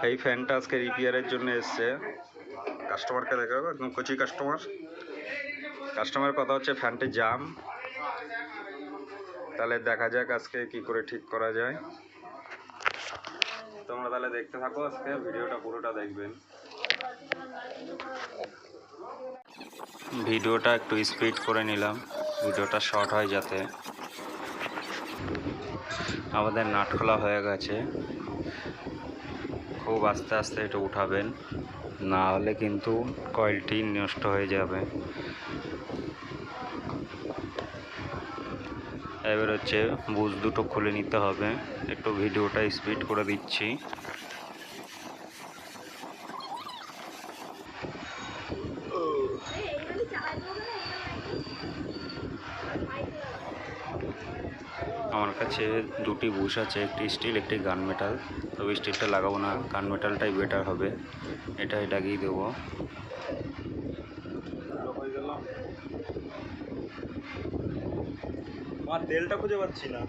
এই ফ্যানটা আজকে রিপেয়ারের জন্য এসছে। কাস্টমারকে দেখাবো, একদম কচি কাস্টমার কথা হচ্ছে ফ্যানটি জাম। তাহলে দেখা যাক আজকে কি করে ঠিক করা যায়। তোমরা তাহলে দেখতে থাকো, আজকে ভিডিওটা পুরোটা দেখবেন। ভিডিওটা একটু স্পিড করে নিলাম, ভিডিওটা শর্ট হয় যাতে। আমাদের নাট খোলা হয়ে গেছে, খুব আস্তে আস্তে এটা উঠাবেন, না হলে কিন্তু কয়েলটি নষ্ট হয়ে যাবে। এবার হচ্ছে বুশ দুটো খুলে নিতে হবে। একটু ভিডিওটা স্পিড করে দিচ্ছি। আমার কাছে দুটি বুশ আছে, একটি স্টিল একটি গান মেটাল। তবে স্টিলটা লাগাবো না, গান মেটালটাই বেটার হবে। এটাই লাগিয়ে দেবো। আমার তেলটা খুঁজে পাচ্ছি না।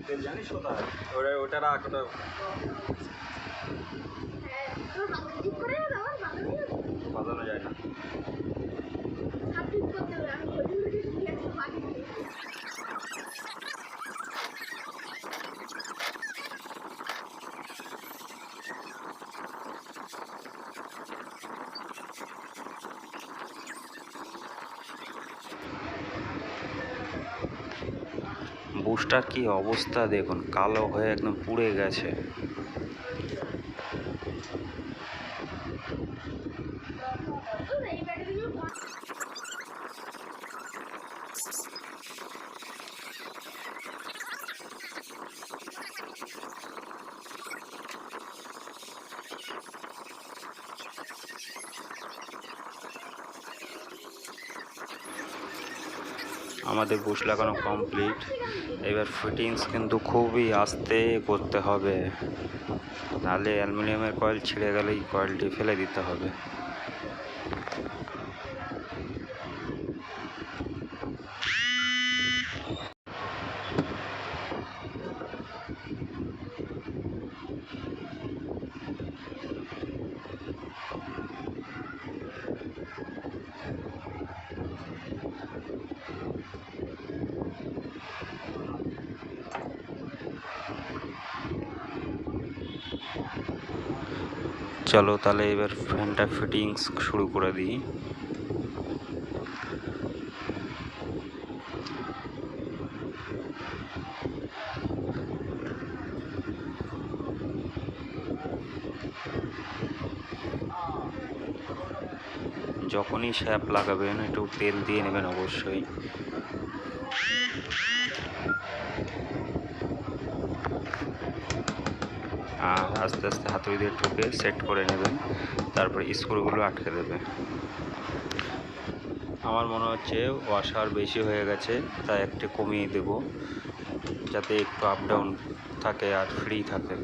তেল জানিস কোথায়? ওটা রাখ, ওটা বাজানো যায় না। বুশটার কি অবস্থা দেখুন, কালো হয়ে একদম পুড়ে গেছে। আমাদের বুশ লাগানো কমপ্লিট। এবার ফিটিংস কিন্তু খুবই আস্তে করতে হবে, নাহলে অ্যালুমিনিয়ামের কয়েল ছিঁড়ে গেলেই কয়েলটি ফেলে দিতে হবে। চলো তাহলে এবার ফ্যানটা ফিটিংস শুরু করে দিই। যখনই শ্যাপ লাগাবেন একটু তেল দিয়ে নেবেন অবশ্যই। আর আস্তে আস্তে হাতুড়ি দিয়ে ঠুকে সেট করে নেবেন, তারপরে স্ক্রুগুলো আটকে দেবে। আমার মনে হচ্ছে ওয়াশার বেশি হয়ে গেছে, তাই একটু কমিয়ে দেব, যাতে একটু আপ ডাউন থাকে আর ফ্রি থাকে।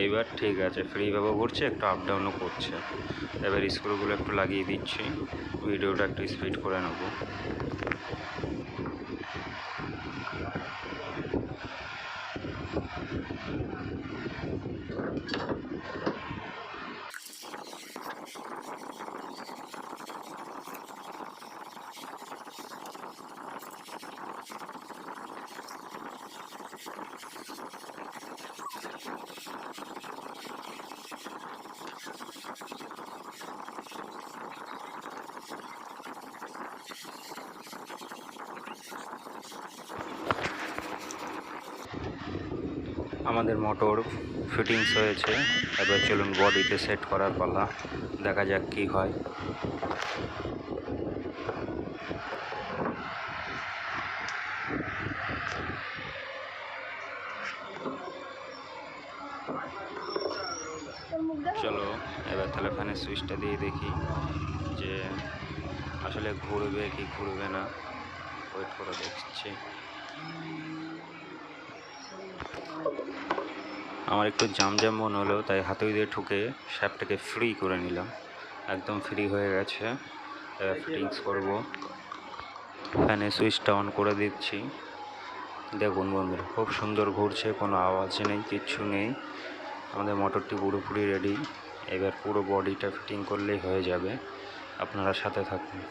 এইবার ঠিক আছে, ফ্রিভাবে ঘুরছে, একটু আপ ডাউনও করছে। এবার স্ক্রুগুলো একটু লাগিয়ে দিচ্ছি, ভিডিওটা একটু স্পিড করে নেব। আমাদের মোটর ফিটিংস হয়েছে, এবার চলুন বডিতে সেট করার পালা, দেখা যাক কি হয়। চলো এবার তাহলে ফ্যানের সুইচটা দিয়ে দেখি যে আসলে ঘুরবে কি ঘুরবে না, ওয়েট করে দেখছি। আমার একটু জাম মনে হলো, তাই হাতে দিয়ে ঠুকে শ্যাপটাকে ফ্রি করে নিলাম। একদম ফ্রি হয়ে গেছে। এবার ফিটিংস করব। ফ্যানের সুইচটা অন করে দিচ্ছি। দেখুন বন্ধুরা, খুব সুন্দর ঘুরছে, কোনো আওয়াজ নেই, কিচ্ছু নেই। আমাদের মোটরটি পুরোপুরি রেডি। এবার পুরো বডিটা ফিটিং করলেই হয়ে যাবে। আপনারা সাথে থাকুন।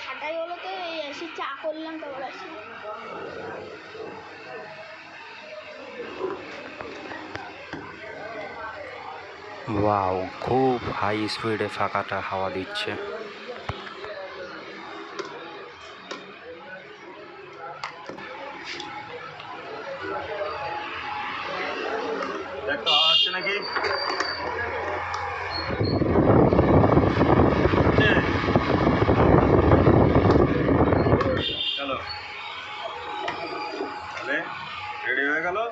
খাটাই হলো তো এই এসে চা করলাম তারপর আসি। ওয়াও, খুব হাই স্পিডে ফাঁকাটা হাওয়া দিচ্ছে। দেখো আসছে নাকি? চলো, তাহলে রেডি হয়ে গেল।